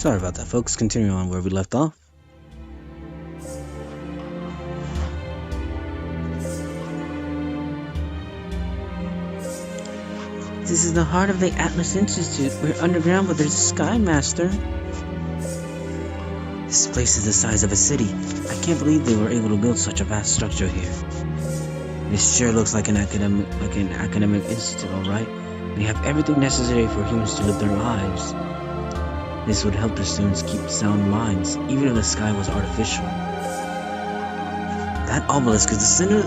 Sorry about that, folks. Continuing on where we left off. This is the heart of the Atlus Institute. We're underground, but there's a Sky Master. This place is the size of a city. I can't believe they were able to build such a vast structure here. This sure looks like an academic institute, alright. They have everything necessary for humans to live their lives. This would help the students keep sound minds, even if the sky was artificial. That obelisk is the center...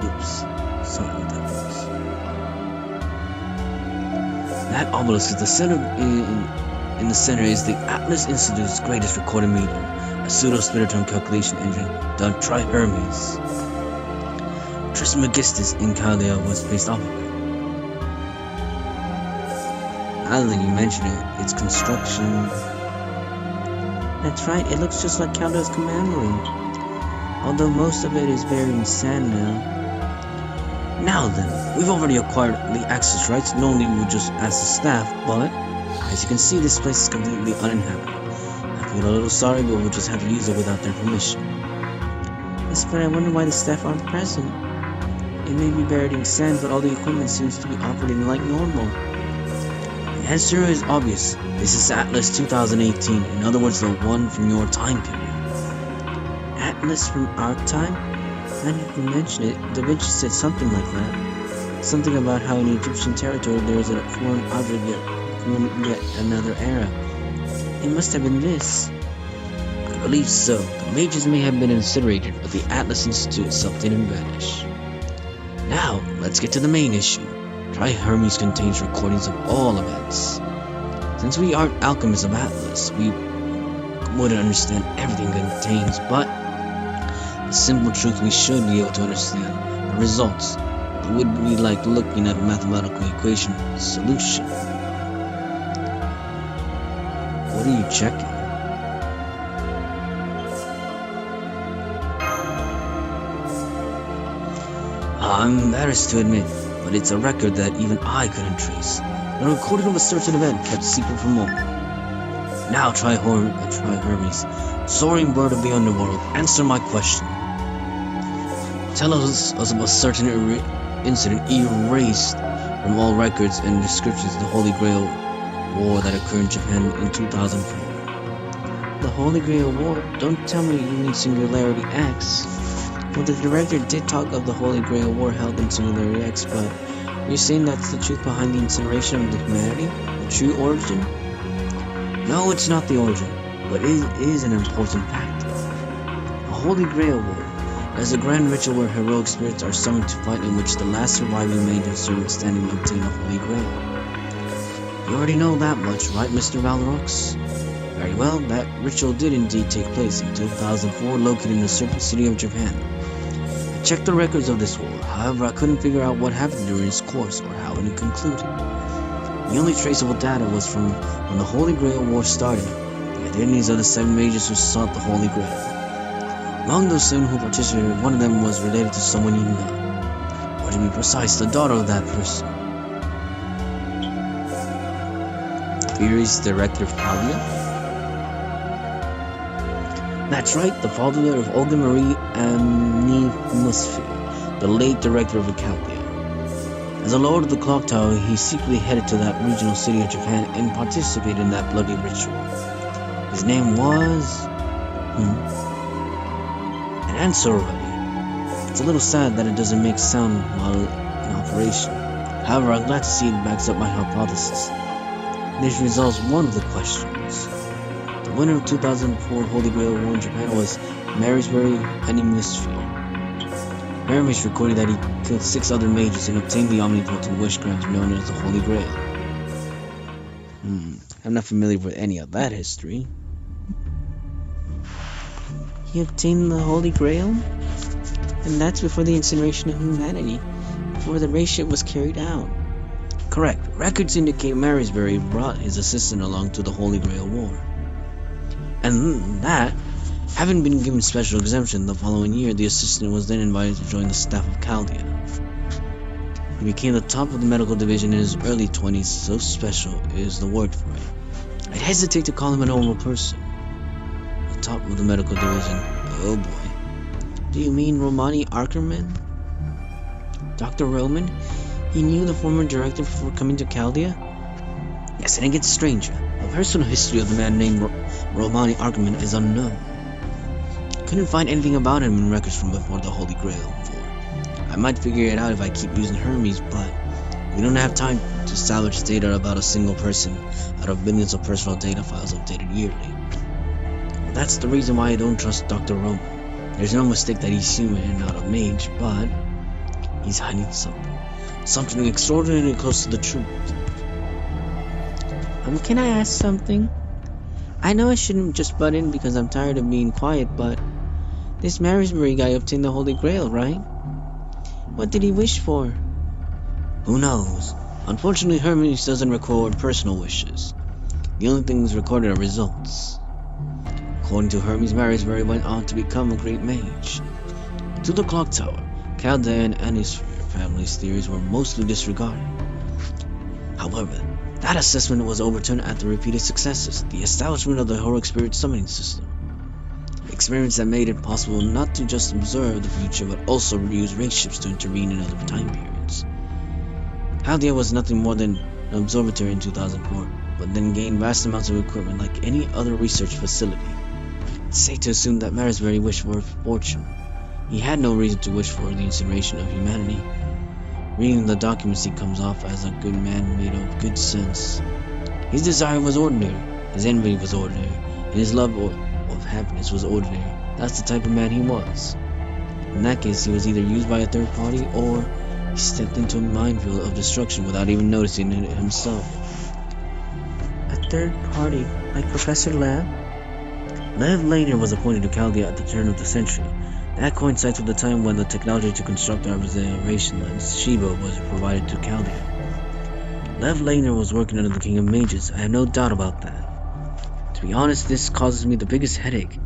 Oops. Sorry about that, folks. That obelisk is the center... In the center is the Atlus Institute's greatest recorded medium, a pseudo-spinatron calculation engine dubbed Tri-Hermes. Trismegistus in Camelot was based off of it. Now that you mention it, its construction... That's right, it looks just like Camelot's command room. Although most of it is buried in sand now. Now then, we've already acquired the access rights. Normally we would just ask the staff, but as you can see, this place is completely uninhabited. I feel a little sorry, but we'll just have to use it without their permission. Yes, but I wonder why the staff aren't present. It may be buried in sand, but all the equipment seems to be operating like normal. The answer is obvious. This is Atlus 2018, in other words, the one from your time period. Atlus from our time? Now that you mention it, Da Vinci said something like that. Something about how in Egyptian territory there is a foreign object from yet another era. It must have been this. I believe so. The mages may have been incinerated, but the Atlus Institute itself didn't vanish. Now, let's get to the main issue. Tri-Hermes contains recordings of all events. Since we aren't alchemists of Atlus, we wouldn't understand everything it contains, but the simple truth we should be able to understand the results. It would be like looking at a mathematical equation solution. What are you checking? I'm embarrassed to admit, but it's a record that even I couldn't trace. A recording of a certain event kept secret from all. Now try Hermes, soaring bird of the underworld, answer my question. Tell us of a certain incident erased from all records and descriptions of the Holy Grail War that occurred in Japan in 2004. The Holy Grail War? Don't tell me you mean Singularity X. Well, the director did talk of the Holy Grail War held in Singularity X, but you're saying that's the truth behind the incineration of the humanity? The true origin? No, it's not the origin, but it is an important factor. A Holy Grail War is a grand ritual where heroic spirits are summoned to fight, in which the last surviving mage and servant standing obtain the Holy Grail. You already know that much, right, Mr. Valorox? Very well, that ritual did indeed take place in 2004, located in the Serpent City of Japan. I checked the records of this war, however I couldn't figure out what happened during its course or how it concluded. The only traceable data was from when the Holy Grail War started, the identities of the 7 mages who sought the Holy Grail. Among those 7 who participated, one of them was related to someone you know. Or to be precise, the daughter of that person. Theory's director of Camelot? That's right, the father of Olga Marie Musfir, the late director of Camelot. As a lord of the clock tower, he secretly headed to that regional city of Japan and participated in that bloody ritual. His name was... An answer already. It's a little sad that it doesn't make sound while in operation. However, I'm glad to see it backs up my hypothesis. This resolves one of the questions. The winner of 2004 Holy Grail War in Japan was Marysbury Musfir. Hermes recorded that he killed 6 other mages and obtained the omnipotent witchcraft known as the Holy Grail. I'm not familiar with any of that history. He obtained the Holy Grail? And that's before the incineration of humanity, before the race ship was carried out. Correct. Records indicate Marysbury brought his assistant along to the Holy Grail War. And that, having been given special exemption the following year, the assistant was then invited to join the staff of Camelot. He became the top of the medical division in his early 20s, so special is the word for it. I I'd hesitate to call him a normal person. The top of the medical division. Oh boy. Do you mean Romani Ackerman? Dr. Roman? He knew the former director before coming to Chaldea? Yes, and it gets stranger. The personal history of the man named Romani Ackerman is unknown. Couldn't find anything about him in records from before the Holy Grail War. I might figure it out if I keep using Hermes, but we don't have time to salvage data about a single person out of billions of personal data files updated yearly. That's the reason why I don't trust Dr. Roman. There's no mistake that he's human and not a mage, but he's hiding something. Something extraordinarily close to the truth. Can I ask something? I know I shouldn't just butt in because I'm tired of being quiet, but this Marisbury guy obtained the Holy Grail, right? What did he wish for? Who knows? Unfortunately, Hermes doesn't record personal wishes. The only things recorded are results. According to Hermes, Marisbury went on to become a great mage. To the clock tower, Chaldea and his family's theories were mostly disregarded. However, that assessment was overturned after repeated successes, the establishment of the heroic spirit summoning system. Experiments that made it possible not to just observe the future, but also use spaceships to intervene in other time periods. Chaldea was nothing more than an observatory in 2004, but then gained vast amounts of equipment like any other research facility. It's safe to assume that Marisbury wished for fortune. He had no reason to wish for the incineration of humanity. Reading the documents, he comes off as a good man made of good sense. His desire was ordinary, his envy was ordinary, and his love of happiness was ordinary. That's the type of man he was. In that case, he was either used by a third party, or he stepped into a minefield of destruction without even noticing it himself. A third party, like Professor Lev? Lev Laner was appointed to Chaldea at the turn of the century. That coincides with the time when the technology to construct our observation lens, Shiva, was provided to Chaldea. Lev Laner was working under the King of Mages, I have no doubt about that. To be honest, this causes me the biggest headache.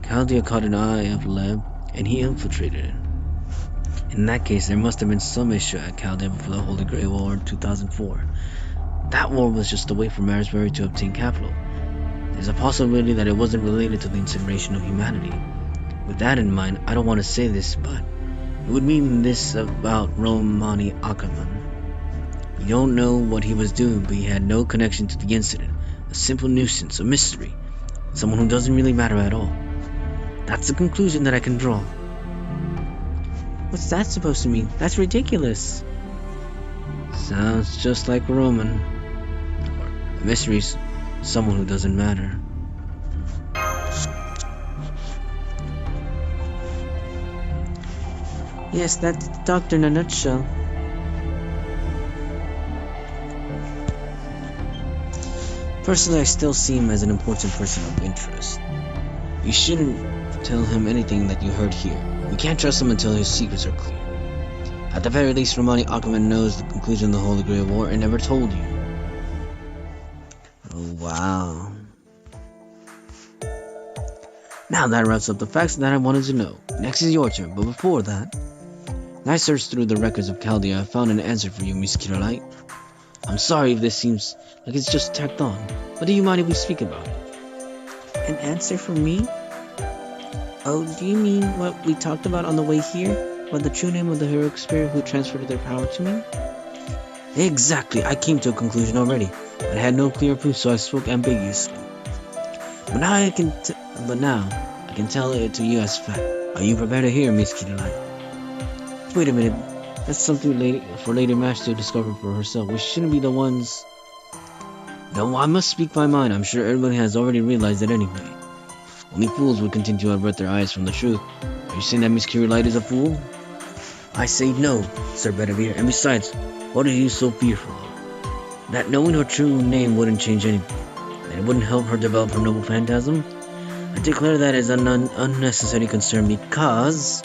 Chaldea caught an eye of Lev, and he infiltrated it. In that case, there must have been some issue at Chaldea before the Holy Grail War in 2004. That war was just a way for Marisbury to obtain capital. There's a possibility that it wasn't related to the incineration of humanity. With that in mind, I don't want to say this, but it would mean this about Romani Ackerman. You don't know what he was doing, but he had no connection to the incident. A simple nuisance, a mystery. Someone who doesn't really matter at all. That's the conclusion that I can draw. What's that supposed to mean? That's ridiculous. Sounds just like Roman. A mystery's someone who doesn't matter. Yes, that's the doctor in a nutshell. Personally, I still see him as an important person of interest. You shouldn't tell him anything that you heard here. We can't trust him until his secrets are clear. At the very least, Romani Ackerman knows the conclusion of the Holy Grail War and never told you. Oh, wow. Now that wraps up the facts that I wanted to know. Next is your turn, but before that, when I searched through the records of Chaldea, I found an answer for you, Miss Camelot. I'm sorry if this seems like it's just tacked on, but do you mind if we speak about it? An answer for me? Oh, do you mean what we talked about on the way here? About the true name of the heroic spirit who transferred their power to me? Exactly, I came to a conclusion already, but I had no clear proof, so I spoke ambiguously. But now I can tell it to you as fact. Are you prepared to hear, Miss Camelot? Wait a minute, that's something for Lady Mash to discover for herself. We shouldn't be the ones. No, I must speak my mind. I'm sure everybody has already realized it anyway. Only fools would continue to avert their eyes from the truth. Are you saying that Miss Camelot is a fool? I say no, Sir Bedivere, and besides, what are you so fearful of? That knowing her true name wouldn't change anything. That it wouldn't help her develop her noble phantasm? I declare that is an unnecessary concern because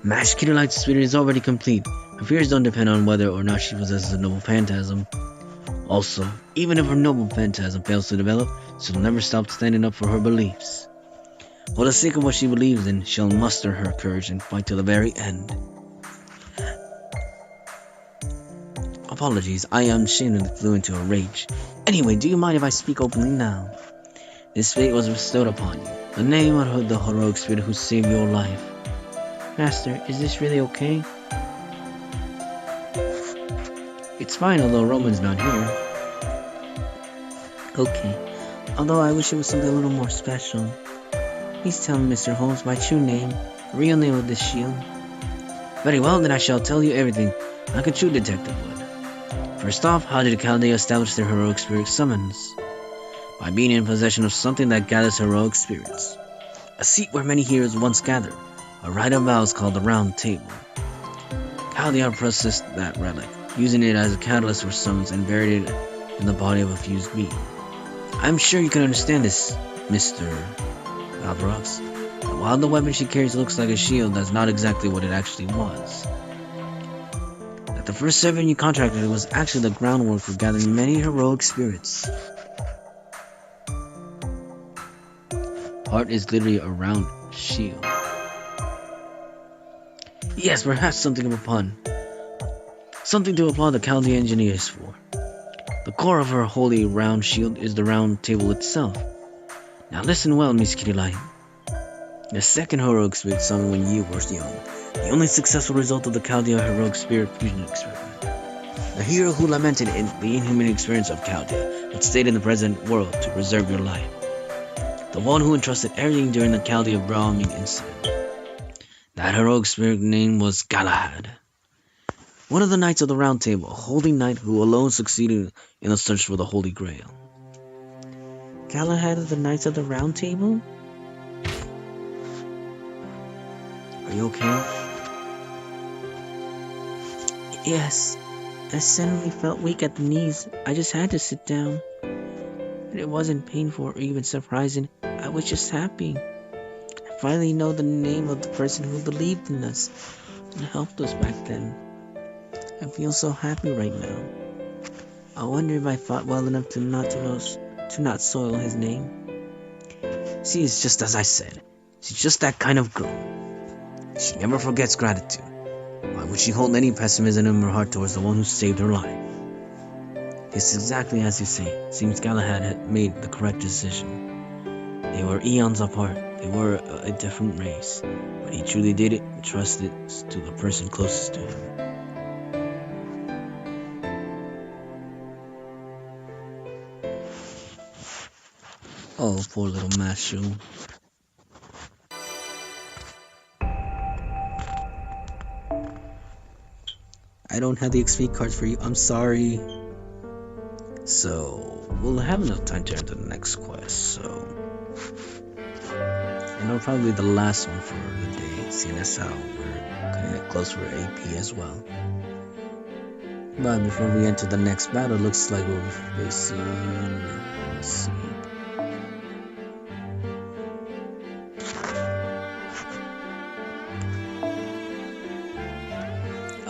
Mash Camelot's spirit is already complete. Her fears don't depend on whether or not she possesses a noble phantasm. Also, even if her noble phantasm fails to develop, she'll never stop standing up for her beliefs. For the sake of what she believes in, she'll muster her courage and fight to the very end. Apologies, I unshamedly flew into a rage. Anyway, do you mind if I speak openly now? This fate was bestowed upon you. The name of the heroic spirit who saved your life. Master, is this really okay? It's fine, although Roman's not here. Okay, although I wish it was something a little more special. Please tell me, Mr. Holmes, my true name, the real name of this shield. Very well, then I shall tell you everything, like a true detective would. First off, how did Chaldea establish their heroic spirit summons? By being in possession of something that gathers heroic spirits. A seat where many heroes once gathered, a rite of vows called the Round Table. Chaldea processed that relic, using it as a catalyst for summons and buried it in the body of a fused being. I'm sure you can understand this, Mr. Alvarox. While the weapon she carries looks like a shield, that's not exactly what it actually was. That the first servant you contracted was actually the groundwork for gathering many heroic spirits. Heart is literally a round shield. Yes, perhaps something of a pun. Something to applaud the Chaldea engineers for. The core of her holy round shield is the round table itself. Now listen well, Miss Kitty Light. The second heroic spirit summoned when you were young. The only successful result of the Chaldea heroic spirit fusion experiment. The hero who lamented in the inhuman experience of Chaldea, but stayed in the present world to preserve your life. The one who entrusted everything during the Chaldea bombing incident. That heroic spirit name was Galahad. One of the Knights of the Round Table, a holy knight who alone succeeded in the search for the Holy Grail. Galahad of the Knights of the Round Table? Are you okay? Yes. I suddenly felt weak at the knees. I just had to sit down. But it wasn't painful or even surprising. I was just happy. I finally know the name of the person who believed in us and helped us back then. I feel so happy right now. I wonder if I fought well enough to not soil his name. She is just as I said. She's just that kind of girl. She never forgets gratitude. Why would she hold any pessimism in her heart towards the one who saved her life? It's exactly as you say. Seems Galahad had made the correct decision. They were eons apart. They were a different race. But he truly did it and trusted it to the person closest to him. Oh, poor little Mashu. I don't have the XP cards for you. I'm sorry. So, we'll have enough time to enter the next quest, so... And it'll probably be the last one for the day, seeing as how we're cutting it close for AP as well. But before we enter the next battle, looks like we'll be facing... Let's see...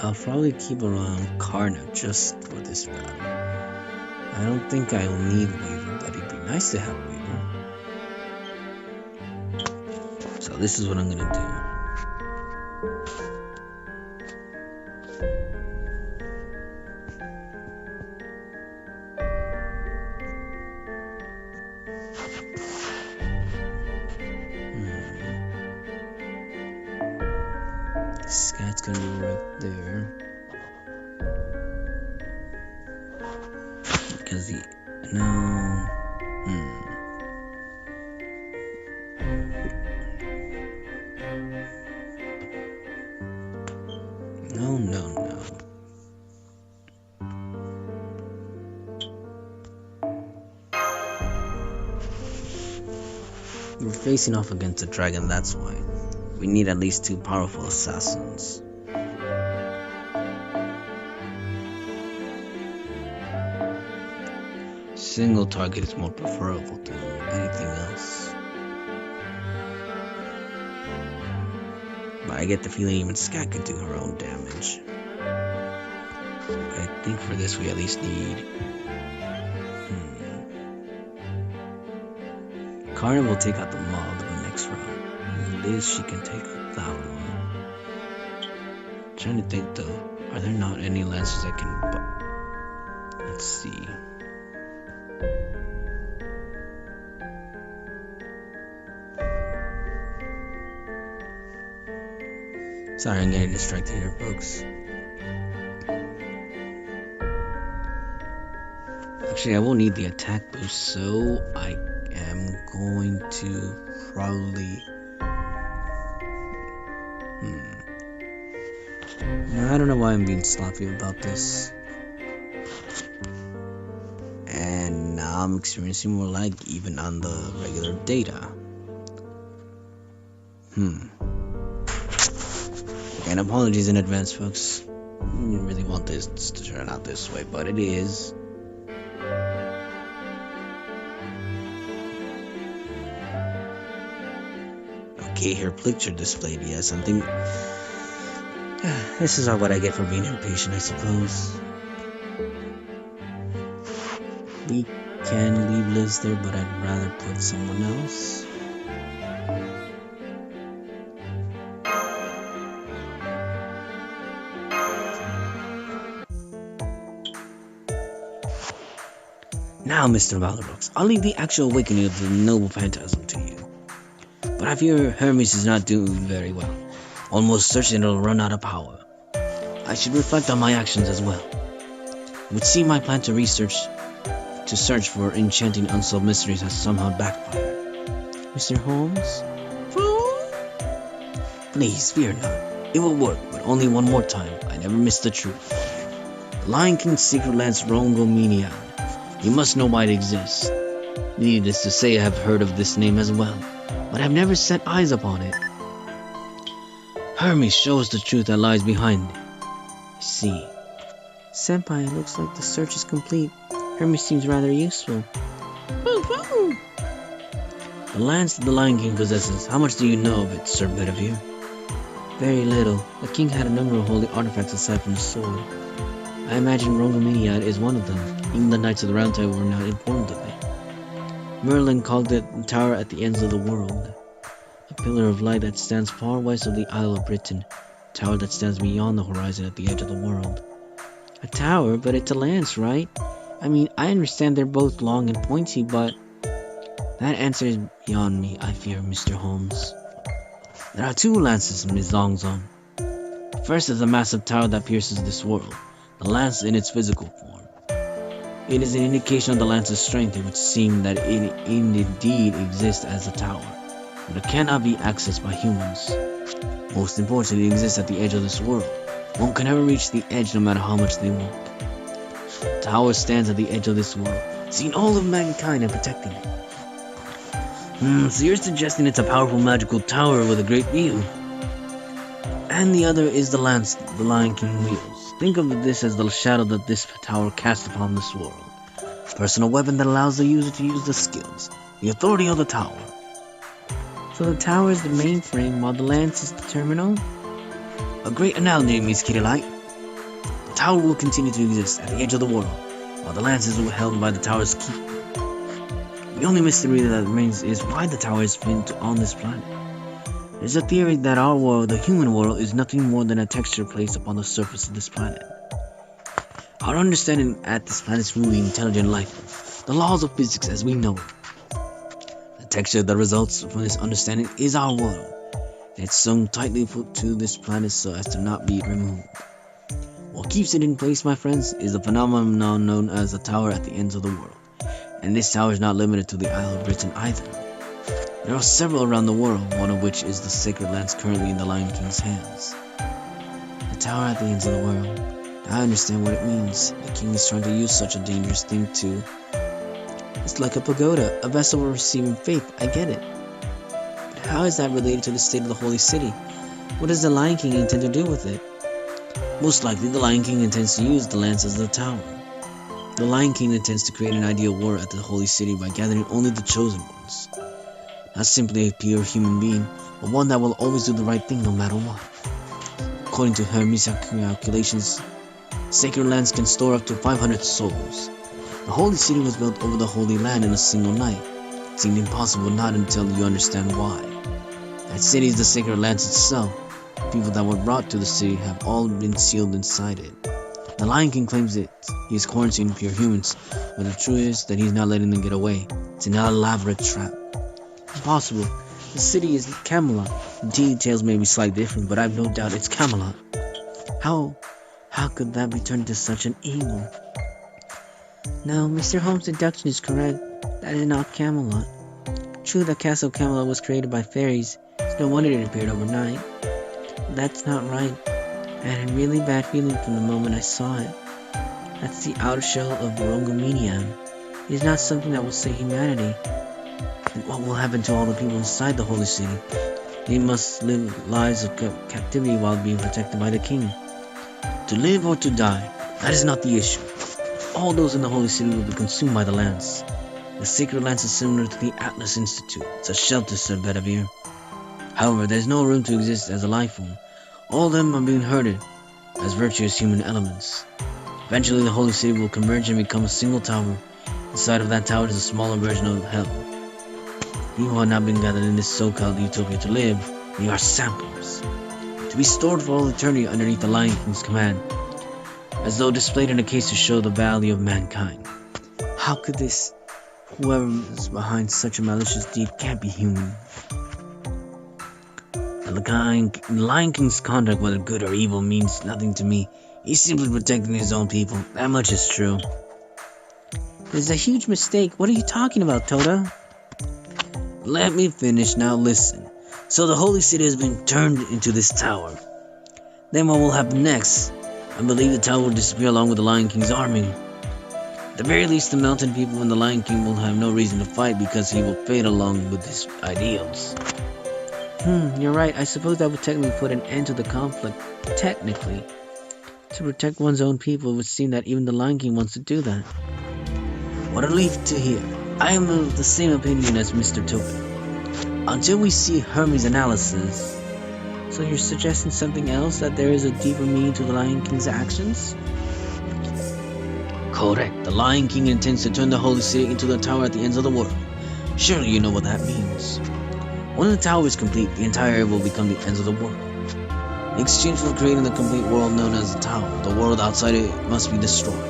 I'll probably keep around Karna just for this battle. I don't think I will need Weaver, but it'd be nice to have Weaver. So this is what I'm gonna do. Scat's gonna be right there. Because the... No... No. We're facing off against a dragon, that's why. We need at least 2 powerful assassins. Single target is more preferable to anything else. But I get the feeling even Scat could do her own damage. But I think for this we at least need... Karna will take out the mob in the next round. And Liz, she can take out that one. I'm trying to think though, are there not any lancers that can Let's see. Sorry, I'm getting distracted here, folks. Actually, I won't need the attack boost, so I am going to probably... I don't know why I'm being sloppy about this. And now I'm experiencing more lag even on the regular data. And apologies in advance, folks. I didn't really want this to turn out this way, but it is. Okay, her picture displayed, yes, something. This is what I get for being impatient, I suppose. We can leave Liz there, but I'd rather put someone else. Now, Mr. Valorox, I'll leave the actual awakening of the noble phantasm to you. But I fear Hermes is not doing very well. Almost certain it'll run out of power. I should reflect on my actions as well. It would seem my plan to search for enchanting unsolved mysteries has somehow backfired. Mr. Holmes? Please, fear not. It will work, but only one more time. I never miss the truth. The Lion King's secret lands Rongomenia. You must know why it exists. Needless to say, I have heard of this name as well, but I've never set eyes upon it. Hermes shows the truth that lies behind it. I see. Senpai, it looks like the search is complete. Hermes seems rather useful. Woo-hoo! The lands that the Lion King possesses, how much do you know of it, Sir Bedivere? Very little. The king had a number of holy artifacts aside from the sword. I imagine Rongomenia is one of them. Even the Knights of the Round Table were not informed of it. Merlin called it the Tower at the Ends of the World. A pillar of light that stands far west of the Isle of Britain. A tower that stands beyond the horizon at the edge of the world. A tower, but it's a lance, right? I mean, I understand they're both long and pointy, but... That answer is beyond me, I fear, Mr. Holmes. There are two lances, Ms. Longzong. First is a massive tower that pierces this world. The lance in its physical form. It is an indication of the lance's strength. It would seem that it indeed exists as a tower, but it cannot be accessed by humans. Most importantly, it exists at the edge of this world. One can never reach the edge no matter how much they walk. The tower stands at the edge of this world, seeing all of mankind and protecting it. So you're suggesting it's a powerful magical tower with a great view. And the other is the lance the Lion King wields. Think of this as the shadow that this tower casts upon this world. A personal weapon that allows the user to use the skills, the authority of the tower. So the tower is the mainframe while the lance is the terminal? A great analogy, Miss Kittylight. The tower will continue to exist at the edge of the world, while the lance is held by the tower's keeper. The only mystery that remains is why the tower is pinned on this planet. There's a theory that our world, the human world, is nothing more than a texture placed upon the surface of this planet. Our understanding at this planet is really intelligent life, the laws of physics as we know it. The texture that results from this understanding is our world, and it's sewn tightly put to this planet so as to not be removed. What keeps it in place, my friends, is the phenomenon known as the tower at the ends of the world. And this tower is not limited to the Isle of Britain either. There are several around the world, one of which is the sacred lance currently in the Lion King's hands. The tower at the ends of the world. I understand what it means. The king is trying to use such a dangerous thing to... It's like a pagoda, a vessel for receiving faith, I get it. But how is that related to the state of the holy city? What does the Lion King intend to do with it? Most likely the Lion King intends to use the lance as the tower. The Lion King intends to create an ideal war at the holy city by gathering only the chosen ones. Not simply a pure human being, but one that will always do the right thing no matter what. According to Hermes' calculations, sacred lands can store up to 500 souls. The holy city was built over the holy land in a single night. It seemed impossible not until you understand why. That city is the sacred lands itself. The people that were brought to the city have all been sealed inside it. The Lion King claims that he is quarantining pure humans, but the truth is that he's not letting them get away. It's an elaborate trap. Impossible. The city is Camelot. The details may be slightly different, but I've no doubt it's Camelot. How could that be turned into such an evil? No, Mr. Holmes' deduction is correct. That is not Camelot. True, the castle Camelot was created by fairies. It's no wonder it appeared overnight. That's not right. I had a really bad feeling from the moment I saw it. That's the outer shell of Rongomenium. It is not something that will save humanity. And what will happen to all the people inside the holy city? They must live lives of captivity while being protected by the king. To live or to die, that is not the issue. All those in the holy city will be consumed by the lance. The sacred lance is similar to the Atlus Institute. It's a shelter, Sir Bedivere. However, there is no room to exist as a life form. All of them are being herded as virtuous human elements. Eventually, the holy city will converge and become a single tower. Inside of that tower is a smaller version of hell. You who have not been gathered in this so-called utopia to live, you are samplers. To be stored for all eternity underneath the Lion King's command, as though displayed in a case to show the value of mankind. How could this? Whoever is behind such a malicious deed can't be human. The Lion King's conduct, whether good or evil, means nothing to me. He's simply protecting his own people. That much is true. There's a huge mistake. What are you talking about, Tota? Let me finish, now listen. So the holy city has been turned into this tower. Then what will happen next? I believe the tower will disappear along with the Lion King's army. At the very least, the mountain people and the Lion King will have no reason to fight because he will fade along with his ideals. You're right. I suppose that would technically put an end to the conflict. Technically. To protect one's own people, it would seem that even the Lion King wants to do that. What a relief to hear. I am of the same opinion as Mr. Token. Until we see Hermes' analysis. So you're suggesting something else? That there is a deeper meaning to the Lion King's actions? Correct. The Lion King intends to turn the holy city into the tower at the ends of the world. Surely you know what that means. When the tower is complete, the entire area will become the ends of the world. In exchange for creating the complete world known as the tower, the world outside it must be destroyed.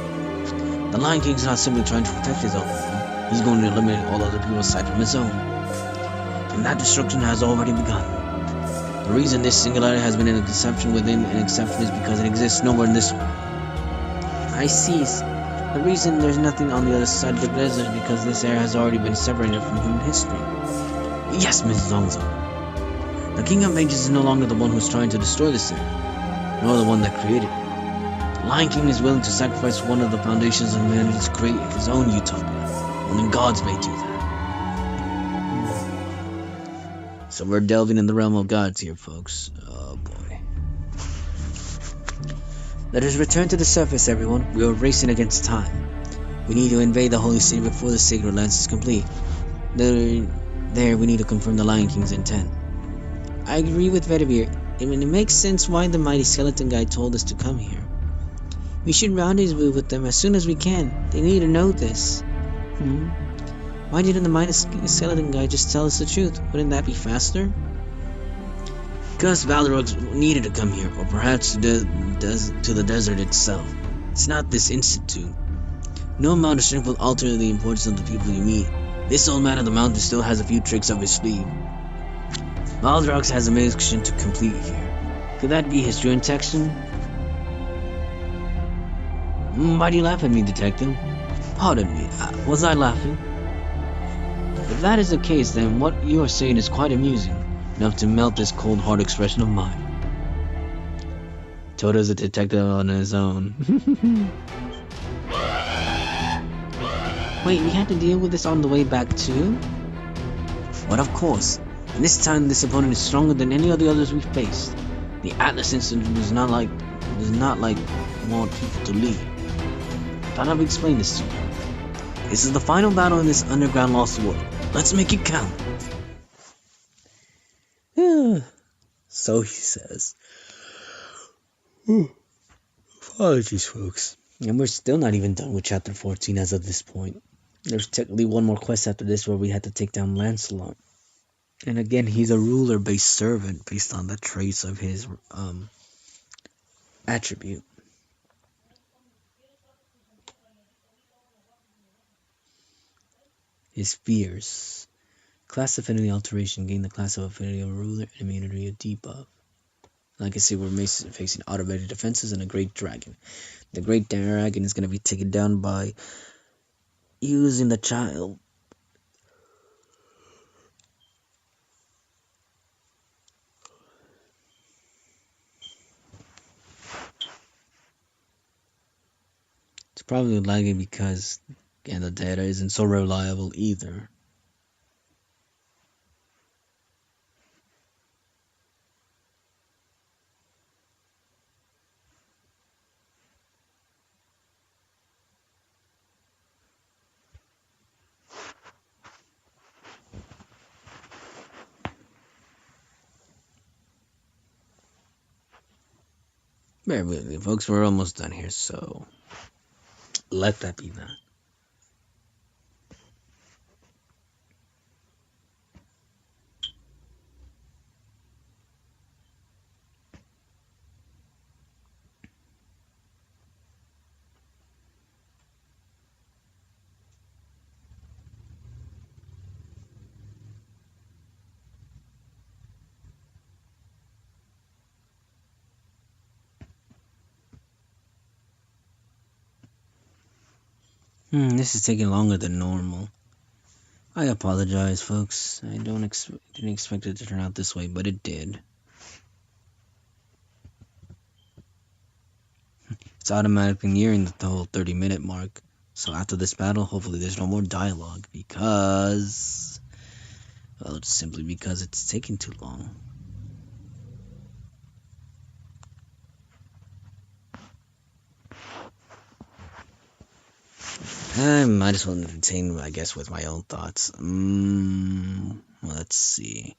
The Lion King is not simply trying to protect his own people. He's going to eliminate all other people aside from his own. And that destruction has already begun. The reason this singularity has been an exception within an exception is because it exists nowhere in this world. I see. The reason there's nothing on the other side of the desert is because this area has already been separated from human history. Yes, Mrs. Zongzong. The King of Mages is no longer the one who's trying to destroy this area, nor the one that created it. The Lion King is willing to sacrifice one of the foundations of humanity to create his own utopia. Only gods may do that. So we're delving in the realm of gods here, folks. Oh boy. Let us return to the surface, everyone. We are racing against time. We need to invade the holy city before the sacred lance is complete. There, we need to confirm the Lion King's intent. I agree with Vedivir. It makes sense why the mighty skeleton guy told us to come here. We should rendezvous with them as soon as we can. They need to know this. Why didn't the mighty skeleton guy just tell us the truth? Wouldn't that be faster? Because Valorux needed to come here, or perhaps to the desert itself. It's not this institute. No amount of strength will alter the importance of the people you meet. This old man of the mountain still has a few tricks up his sleeve. Valorux has a mission to complete here. Could that be his true intention? Why do you laugh at me, detective? Pardon me, was I laughing? If that is the case, then what you are saying is quite amusing, enough to melt this cold, hard expression of mine. Toto's a detective on his own. Wait, we had to deal with this on the way back too? But of course. And this time this opponent is stronger than any of the others we've faced. The Atlus Institute does not like want people to leave. Thought I'd explain this to you. This is the final battle in this underground lost world. Let's make it count. So he says. Apologies, folks. And we're still not even done with chapter 14 as of this point. There's technically one more quest after this where we had to take down Lancelot. And again, he's a ruler-based servant based on the traits of his attribute. his fears. Class affinity alteration. Gain the class of affinity of ruler and immunity of debuff. Like I said, we're facing automated defenses and a great dragon. The great dragon is going to be taken down by using the child. It's probably lagging because, again, the data isn't so reliable either. Bear with me, folks. We're almost done here, so let that be that. This is taking longer than normal. I apologize, folks. I didn't expect it to turn out this way, but it did. It's automatically nearing the whole 30-minute mark. So after this battle, hopefully there's no more dialogue because... well, it's simply because it's taking too long. I might as well entertain, I guess, with my own thoughts. Let's see.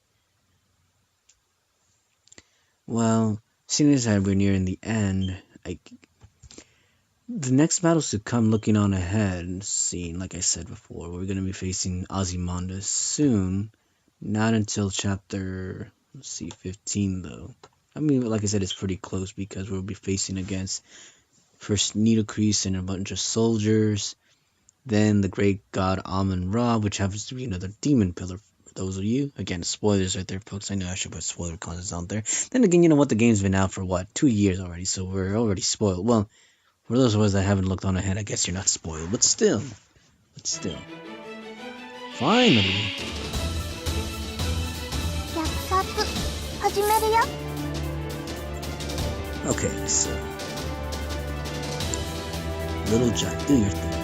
Well, seeing as we're nearing the end, the next battles to come looking on ahead, seeing, like I said before, we're going to be facing Ozymandias soon. Not until chapter, 15 though. I mean, like I said, it's pretty close because we'll be facing against first Nidocris and a bunch of soldiers. Then the great god Amun-Ra, which happens to be another demon pillar for those of you. Again, spoilers right there, folks. I know I should put spoiler content out there. Then again, you know what? The game's been out for, 2 years already, so we're already spoiled. Well, for those of us that haven't looked on ahead, I guess you're not spoiled. But still. Finally. Okay, so. Little Jack, do your thing.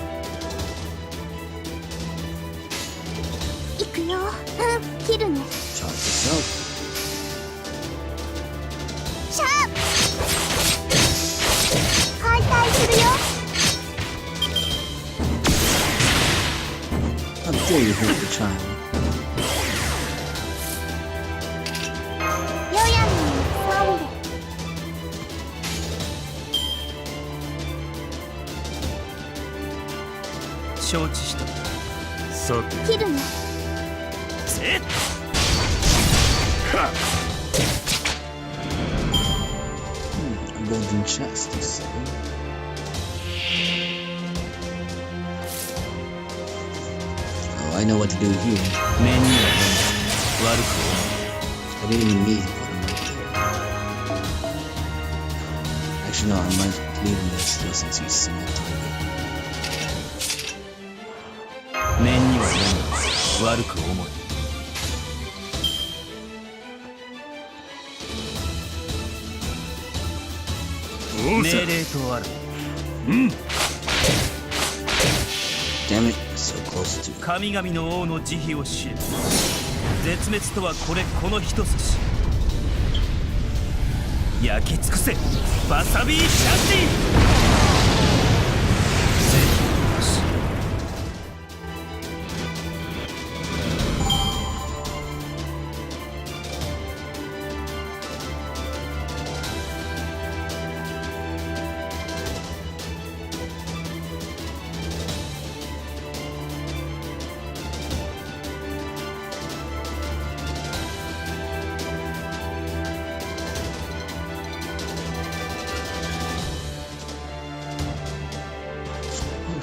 Charge yourself. How dare you hurt the child? A golden chest, you say? Oh, I know what to do here. I didn't even need to put him right there. Actually, no, I might leave him there still since he's single target. Damn it, so close to 神々の王の慈悲を知れ。絶滅とはこの一筋。焼き尽くせ、バサビー・シャシー。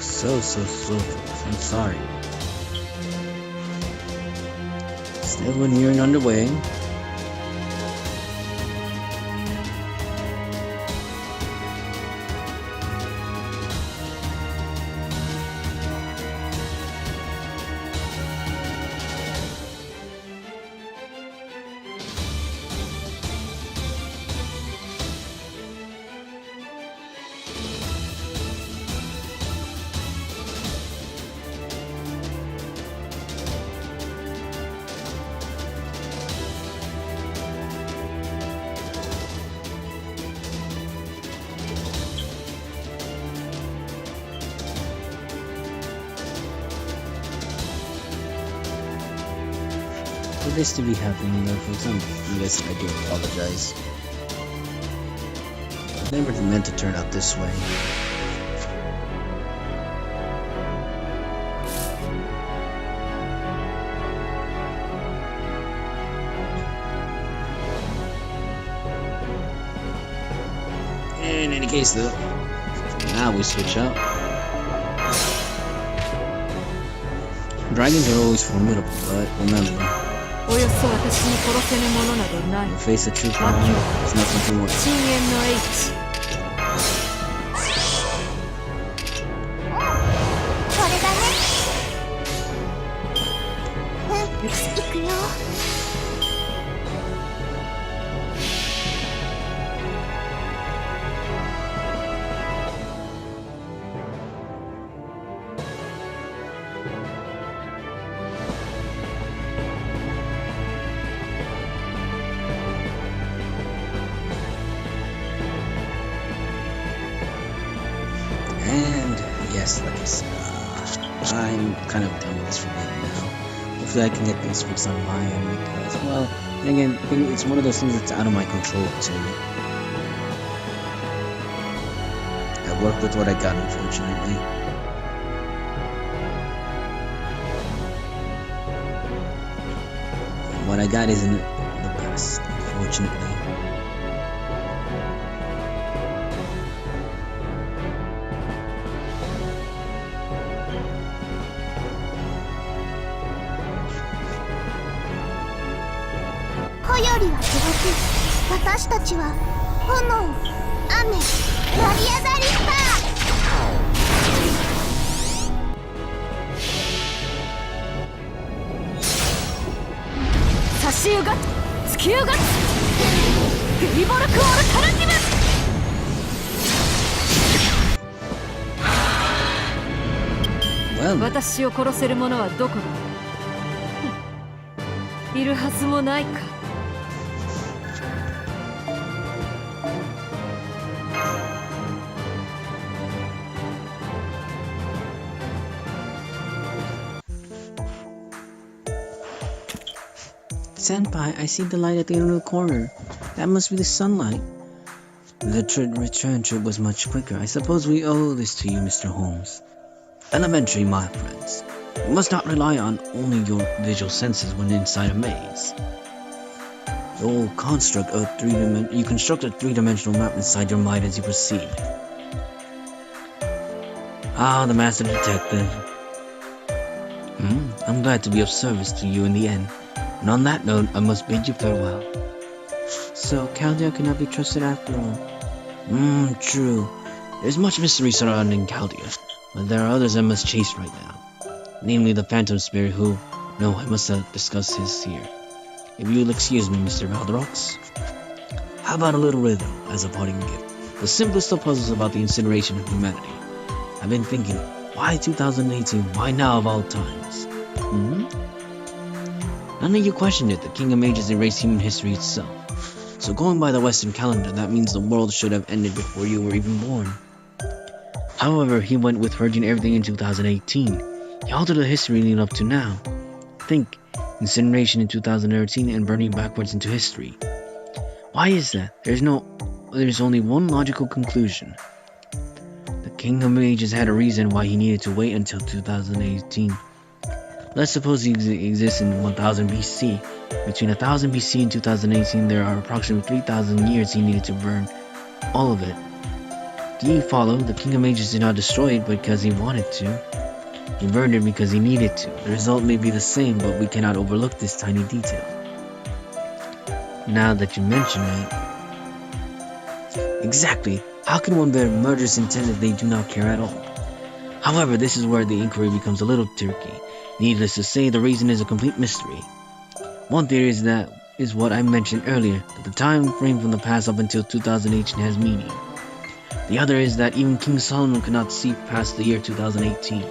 So slow. I'm sorry. Still one hearing underway. For this to be happening, though, for some reason, I do apologize. I never meant to turn out this way. In any case, though, now we switch up. Dragons are always formidable, but remember, you face a true power, there's nothing to worry. 'Cause like I said, I'm kind of done with this for right now. Hopefully I can get things fixed on my end because, well, again, it's one of those things that's out of my control too. I work with what I got, unfortunately. What I got isn't the best, unfortunately. Well, 私を殺せる者はどこだ。いるはずもないか。Senpai, I see the light at the end of the corner. That must be the sunlight. The return trip was much quicker. I suppose we owe this to you, Mr. Holmes. Elementary, my friends. You must not rely on only your visual senses when inside a maze. You construct a three-dimensional map inside your mind as you proceed. Ah, the master detective. I'm glad to be of service to you in the end. And on that note, I must bid you farewell. So, Chaldea cannot be trusted after all. True. There's much mystery surrounding Chaldea, but there are others I must chase right now. Namely the Phantom Spirit who... No, I must discuss his here. If you'll excuse me, Mr. Valderox. How about a little riddle as a parting gift? The simplest of puzzles about the incineration of humanity. I've been thinking, why 2018? Why now of all times? None of you questioned it. The King of Mages erased human history itself. So going by the Western calendar, that means the world should have ended before you were even born. However, he went with purging everything in 2018. He altered the history leading up to now. Think, incineration in 2013 and burning backwards into history. Why is that? There's only one logical conclusion. The King of Mages had a reason why he needed to wait until 2018. Let's suppose he exists in 1000 BC. Between 1000 BC and 2018, there are approximately 3000 years he needed to burn all of it. Do you follow? The King of Mages did not destroy it because he wanted to. He murdered because he needed to. The result may be the same, but we cannot overlook this tiny detail. Now that you mention it... Exactly. How can one bear murderous intent if they do not care at all? However, this is where the inquiry becomes a little tricky. Needless to say, the reason is a complete mystery. One theory is what I mentioned earlier, that the time frame from the past up until 2018 has meaning. The other is that even King Solomon could not see past the year 2018.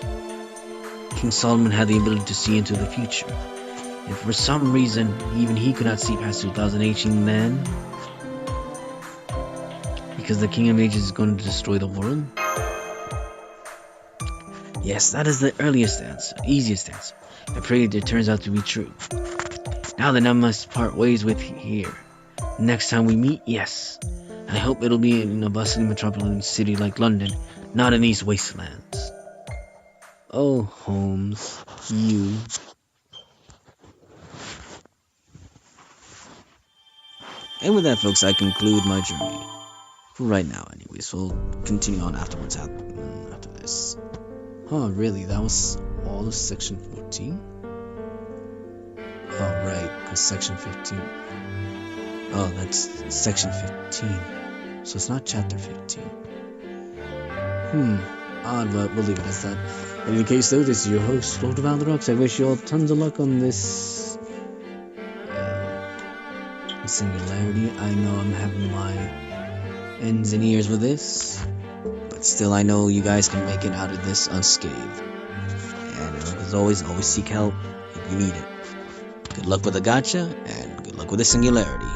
King Solomon had the ability to see into the future. If for some reason even he could not see past 2018, then... because the King of Ages is going to destroy the world? Yes, that is the easiest answer. I pray it turns out to be true. Now then I must part ways with here. Next time we meet, yes. I hope it'll be in a bustling metropolitan city like London, not in these wastelands. Oh, Holmes, you... And with that, folks, I conclude my journey. For right now, anyways. We'll continue on afterwards after this. Oh, really? That was all of section 14? Oh, right, because section 15. Oh, that's section 15. So it's not chapter 15. Odd, but we'll leave it as that. In any case, though, this is your host, Lord of Valorox. I wish you all tons of luck on this singularity. I know I'm having my ends and ears with this, but still I know you guys can make it out of this unscathed. And as always seek help if you need it. Good luck with the gacha, and good luck with the singularity.